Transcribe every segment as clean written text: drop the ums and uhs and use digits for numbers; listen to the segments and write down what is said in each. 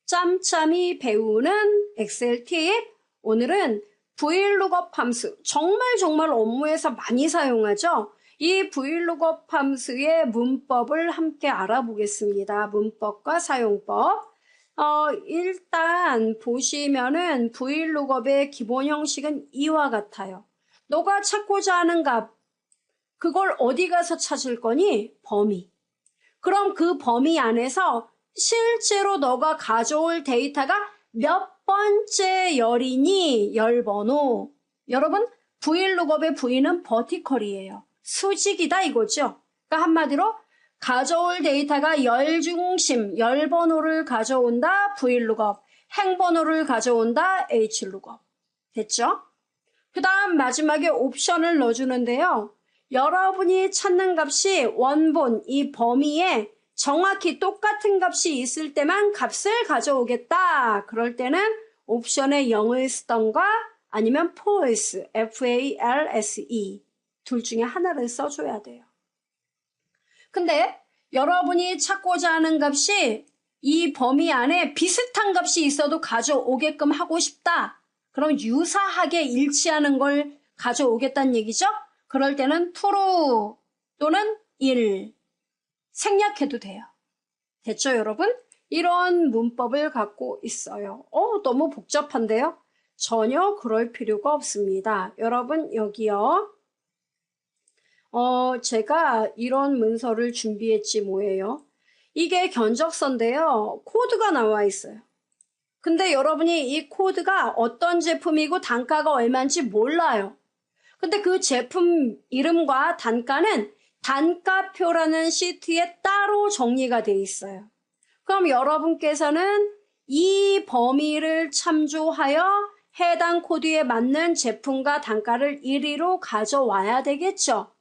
짬짬이 배우는 엑셀 팁. 오늘은 VLOOKUP 함수, 정말 업무에서 많이 사용하죠. 이 VLOOKUP 함수의 문법을 함께 알아보겠습니다. 문법과 사용법. 일단 보시면은 VLOOKUP의 기본 형식은 이와 같아요. 너가 찾고자 하는 값, 그걸 어디 가서 찾을 거니? 범위. 그럼 그 범위 안에서 실제로 너가 가져올 데이터가 몇 번째 열이니? 열번호. 여러분, VLOOKUP의 V는 버티컬이에요. 수직이다 이거죠. 그러니까 한마디로 가져올 데이터가 열 중심, 열번호를 가져온다 VLOOKUP, 행번호를 가져온다 HLOOKUP. 됐죠? 그 다음 마지막에 옵션을 넣어주는데요. 여러분이 찾는 값이 원본, 이 범위에 정확히 똑같은 값이 있을 때만 값을 가져오겠다. 그럴 때는 옵션에 0을 쓰던가 아니면 false, F-A-L-S-E 둘 중에 하나를 써줘야 돼요. 근데 여러분이 찾고자 하는 값이 이 범위 안에 비슷한 값이 있어도 가져오게끔 하고 싶다. 그럼 유사하게 일치하는 걸 가져오겠다는 얘기죠? 그럴 때는 true 또는 1 생략해도 돼요. 됐죠, 여러분? 이런 문법을 갖고 있어요. 너무 복잡한데요? 전혀 그럴 필요가 없습니다. 여러분, 여기요. 제가 이런 문서를 준비했지 뭐예요? 이게 견적서인데요. 코드가 나와 있어요. 근데 여러분이 이 코드가 어떤 제품이고 단가가 얼마인지 몰라요. 근데 그 제품 이름과 단가는 단가표라는 시트에 따로 정리가 돼 있어요. 그럼 여러분께서는 이 범위를 참조하여 해당 코드에 맞는 제품과 단가를 1위로 가져와야 되겠죠.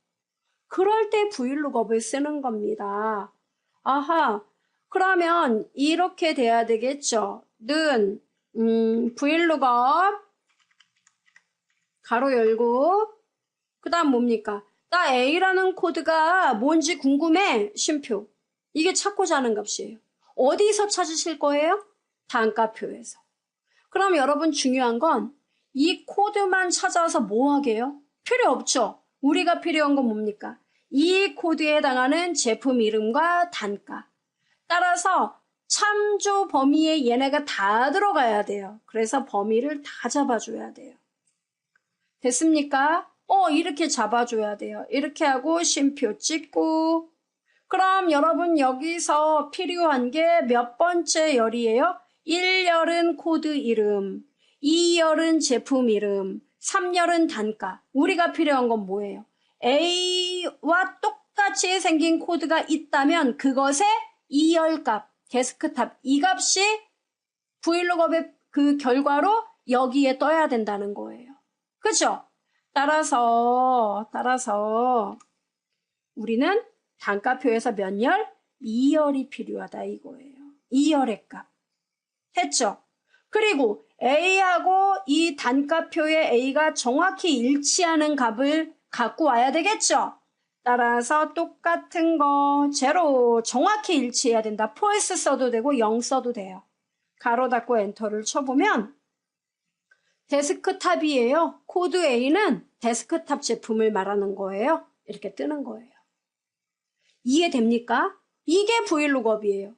그럴 때 VLOOKUP을 쓰는 겁니다. 아하, 그러면 이렇게 돼야 되겠죠. 는 VLOOKUP 가로 열고 그 다음 뭡니까? 나 A라는 코드가 뭔지 궁금해. 쉼표. 이게 찾고자 하는 값이에요. 어디서 찾으실 거예요? 단가표에서. 그럼 여러분 중요한 건 이 코드만 찾아서 뭐 하게요? 필요 없죠. 우리가 필요한 건 뭡니까? 이 코드에 해당하는 제품 이름과 단가. 따라서 참조 범위에 얘네가 다 들어가야 돼요. 그래서 범위를 다 잡아줘야 돼요. 됐습니까? 이렇게 잡아줘야 돼요. 이렇게 하고 쉼표 찍고. 그럼 여러분 여기서 필요한 게 몇 번째 열이에요? 1열은 코드 이름, 2열은 제품 이름, 3열은 단가. 우리가 필요한 건 뭐예요? A와 똑같이 생긴 코드가 있다면 그것의 2열 값, 데스크탑 이 값이 VLOOKUP의 그 결과로 여기에 떠야 된다는 거예요. 그죠? 따라서 우리는 단가표에서 몇 열? 2열이 필요하다 이거예요. 2열의 값. 했죠? 그리고 A하고 이 단가표의 A가 정확히 일치하는 값을 갖고 와야 되겠죠? 따라서 똑같은 거 제로 정확히 일치해야 된다. false 써도 되고 0 써도 돼요. 가로 닫고 엔터를 쳐보면 데스크탑이에요. 코드 A는 데스크탑 제품을 말하는 거예요. 이렇게 뜨는 거예요. 이해됩니까? 이게 VLOOKUP이에요.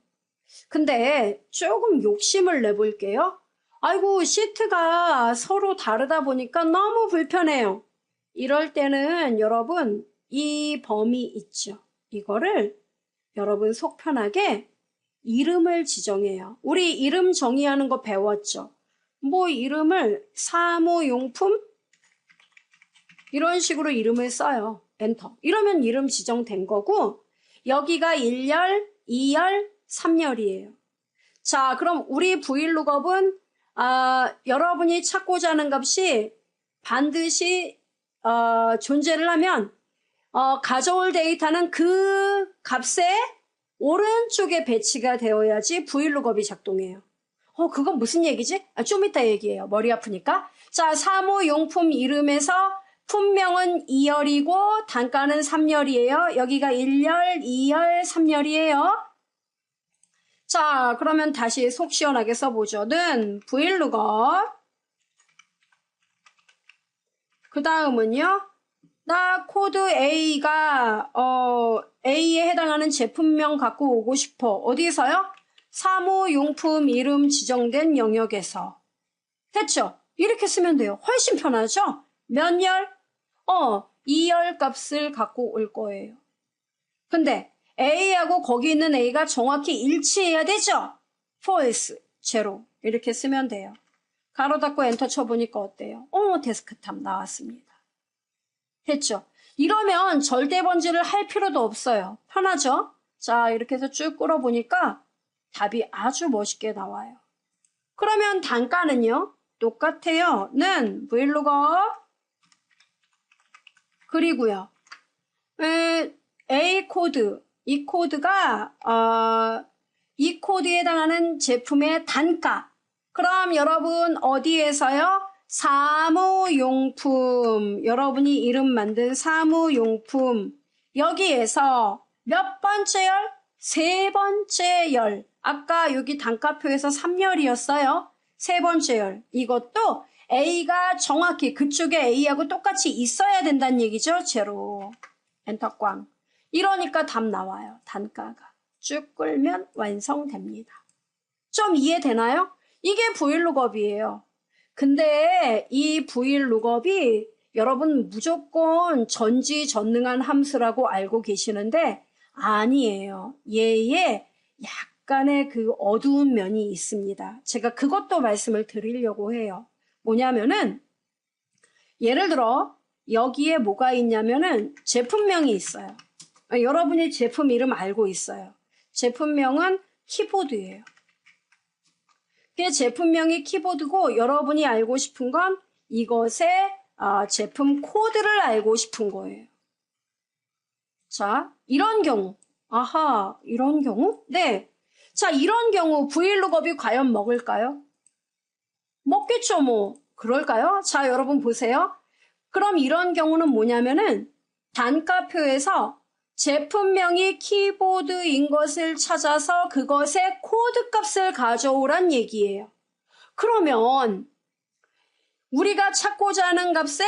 근데 조금 욕심을 내볼게요. 아이고 시트가 서로 다르다 보니까 너무 불편해요. 이럴 때는 여러분 이 범위 있죠. 이거를 여러분 속 편하게 이름을 지정해요. 우리 이름 정의하는 거 배웠죠. 뭐 이름을 사무용품 이런 식으로 이름을 써요. 엔터. 이러면 이름 지정된 거고 여기가 1열, 2열, 3열이에요. 자, 그럼 우리 VLOOKUP은 여러분이 찾고자 하는 값이 반드시 존재를 하면 가져올 데이터는 그 값의 오른쪽에 배치가 되어야지 VLOOKUP이 작동해요. 그건 무슨 얘기지? 좀 이따 얘기해요. 머리 아프니까. 자, 사무용품 이름에서 품명은 2열이고 단가는 3열이에요. 여기가 1열, 2열, 3열이에요. 자, 그러면 다시 속 시원하게 써보죠. 는 VLOOKUP. 그 다음은요. 나 코드 A가 A에 해당하는 제품명 갖고 오고 싶어. 어디서요? 사무용품 이름 지정된 영역에서. 됐죠? 이렇게 쓰면 돼요. 훨씬 편하죠? 몇 열? 2열 값을 갖고 올 거예요. 근데 A하고 거기 있는 A가 정확히 일치해야 되죠? false, 제로. 이렇게 쓰면 돼요. 가로 닫고 엔터 쳐보니까 어때요? 데스크탑 나왔습니다. 됐죠? 이러면 절대 번지를 할 필요도 없어요. 편하죠? 자, 이렇게 해서 쭉 끌어보니까 답이 아주 멋있게 나와요. 그러면 단가는요? 똑같아요. 는 VLOOKUP 그리고요. A 코드, 이 코드가 이 코드에 해당하는 제품의 단가. 그럼 여러분 어디에서요? 사무용품, 여러분이 이름 만든 사무용품, 여기에서 몇 번째 열? 세 번째 열. 아까 여기 단가표에서 3열이었어요. 세 번째 열. 이것도 A가 정확히 그쪽에 A하고 똑같이 있어야 된다는 얘기죠. 제로. 엔터 꽝. 이러니까 답 나와요. 단가가. 쭉 끌면 완성됩니다. 좀 이해되나요? 이게 VLOOKUP이에요. 근데 이 VLOOKUP이 여러분 무조건 전지전능한 함수라고 알고 계시는데 아니에요. 얘의 약간의 그 어두운 면이 있습니다. 제가 그것도 말씀을 드리려고 해요. 뭐냐면은 예를 들어 여기에 뭐가 있냐면은 제품명이 있어요. 여러분이 제품 이름 알고 있어요. 제품명은 키보드예요. 제품명이 키보드고 여러분이 알고 싶은 건 이것의 제품 코드를 알고 싶은 거예요. 자, 이런 경우. 아하, 이런 경우? 네. 자, 이런 경우 VLOOKUP이 과연 먹을까요? 먹겠죠, 뭐. 그럴까요? 자, 여러분 보세요. 그럼 이런 경우는 뭐냐면은 단가표에서 제품명이 키보드인 것을 찾아서 그것의 코드 값을 가져오란 얘기예요. 그러면 우리가 찾고자 하는 값에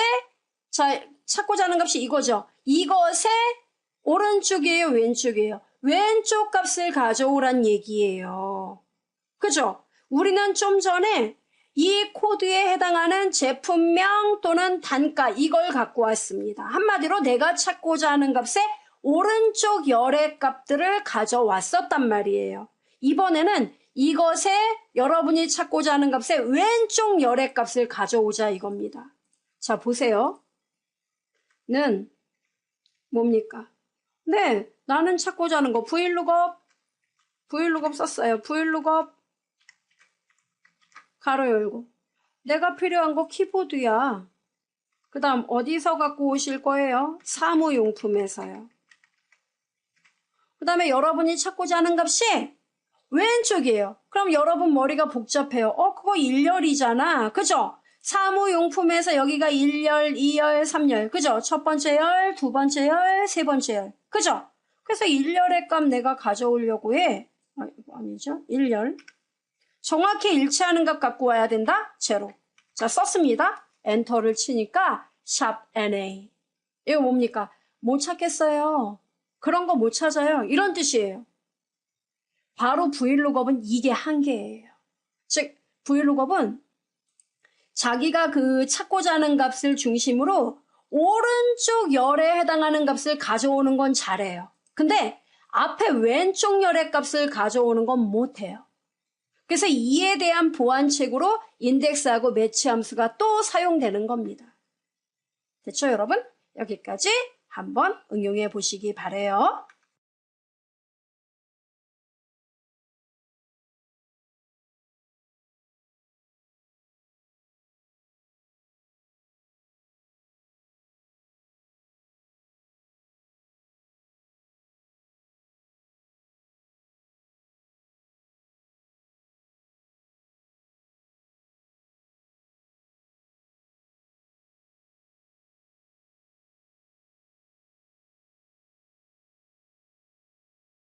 찾고자 하는 값이 이거죠. 이것의 오른쪽이에요, 왼쪽이에요? 왼쪽 값을 가져오란 얘기예요. 그죠? 우리는 좀 전에 이 코드에 해당하는 제품명 또는 단가 이걸 갖고 왔습니다. 한마디로 내가 찾고자 하는 값에 오른쪽 열의 값들을 가져왔었단 말이에요. 이번에는 이것에 여러분이 찾고자 하는 값에 왼쪽 열의 값을 가져오자 이겁니다. 자, 보세요. 는 뭡니까? 네, 나는 찾고자 하는 거 VLOOKUP 썼어요. VLOOKUP 가로 열고. 내가 필요한 거 키보드야. 그 다음 어디서 갖고 오실 거예요? 사무용품에서요. 그 다음에 여러분이 찾고자 하는 값이 왼쪽이에요. 그럼 여러분 머리가 복잡해요. 그거 1열이잖아. 그죠? 사무용품에서 여기가 1열, 2열, 3열. 그죠? 첫 번째 열, 두 번째 열, 세 번째 열. 그죠? 그래서 1열의 값 내가 가져오려고 해. 아니죠? 1열. 정확히 일치하는 값 갖고 와야 된다? 제로. 자, 썼습니다. 엔터를 치니까 샵 NA. 이거 뭡니까? 못 찾겠어요. 그런 거 못 찾아요. 이런 뜻이에요. 바로 VLOOKUP은 이게 한계예요. 즉, VLOOKUP은 자기가 그 찾고자 하는 값을 중심으로 오른쪽 열에 해당하는 값을 가져오는 건 잘해요. 근데 앞에 왼쪽 열의 값을 가져오는 건 못해요. 그래서 이에 대한 보완책으로 인덱스하고 매치 함수가 또 사용되는 겁니다. 됐죠, 여러분? 여기까지 한번 응용해 보시기 바라요.